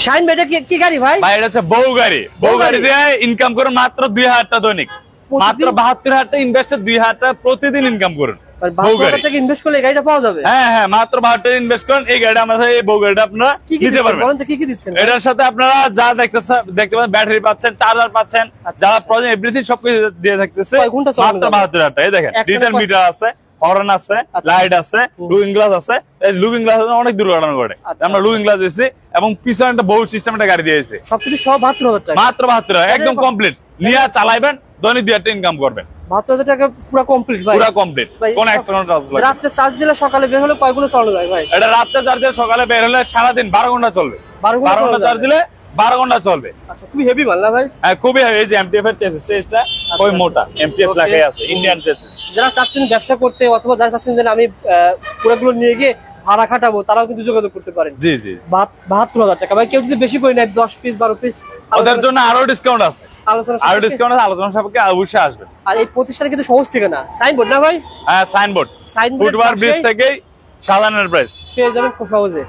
Shine এটা কি গাড়ি ভাই? ভাই এটা হচ্ছে বউ গাড়ি। বউ গাড়ি দিয়ে ইনকাম করেন মাত্র 2000 টাকা দৈনিক, মাত্র 72,000 টাকা ইনভেস্টে 2000 টাকা প্রতিদিন ইনকাম করেন। বউ গাড়ি টাকা ইনভেস্ট করলে গাড়িটা পাওয়া যাবে। হ্যাঁ হ্যাঁ, মাত্র 72 টাকা ইনভেস্ট করেন এই গাড়িটা আমরা এই বউ গাড়িটা আপনারা নিতে পারবেন। বলেন তো কি কি দিচ্ছেন? এটার সাথে আপনারা যা দেখতে পাচ্ছেন ব্যাটারি পাচ্ছেন, চার্জার পাচ্ছেন, যারা প্রয়োজন এভরিথিং সবকিছু দিয়ে থাকতেছে মাত্র 72,000 টাকা। এই দেখেন ডিজিটাল মিটার আছে, হর্ন আছে, লাইট আছে, লুকিং গ্লাস আছে। এই লুকিং গ্লাস অনেক দুর্ঘটনা ঘটে, আমরা লুকিং গ্লাস দিয়েছি এবং পিছনে একটা বহু সিস্টেম একটা গাড়ি দিয়েছে। সবকিছু সব 72,000 টাকা, মাত্র 72,000 টাকা একদম কমপ্লিট। নিয়ে চালাইবেন, দৈনিক 2 টাকা ইনকাম করবেন। 72,000 টাকা পুরো কমপ্লিট ভাই, পুরো কমপ্লিট। কোন এক্সট্রা চার্জ লাগে? রাতে চার্জ দিলে সকালে বের হলে কয় ঘন্টা চালানো যায় ভাই? এটা রাতে চার্জ দিলে সকালে বের হলে সারা দিন 12 ঘন্টা চলবে। 12 ঘন্টা চার্জ দিলে 12 ঘন্টা চলবে। আচ্ছা, খুবই হেভি মাল না ভাই? হ্যাঁ খুবই হেভি। এই যে এমটিএফ এর চেসিসটা খুবই মোটা, এমটিএফ লাগাই আছে, ইন্ডিয়ান চেসিস। যারা চাচ্ছেন ব্যবসা করতে অথবা যারা চাচ্ছেন যে আমি পুরোগুলো নিয়ে গিয়ে ভাড়া খাটাবো, তারাও কিন্তু যোগাযোগ করতে পারেন। জি জি। 72,000 টাকা ভাই। কেউ যদি বেশি করে নেয় 10 পিস 12 পিস, ওদের জন্য আরো ডিসকাউন্ট আছে। আরো ডিসকাউন্ট আছে, আলোচনা সাপেক্ষে অবশ্যই আসবেন। আর এই প্রতিষ্ঠানে কিন্তু সহজ ঠিকানা সাইনবোর্ড না ভাই? হ্যাঁ সাইনবোর্ড, ফুটওভার ব্রিজ থেকেই শাহজাহান এন্টারপ্রাইজ পেয়ে যাবেন খুব সহজে।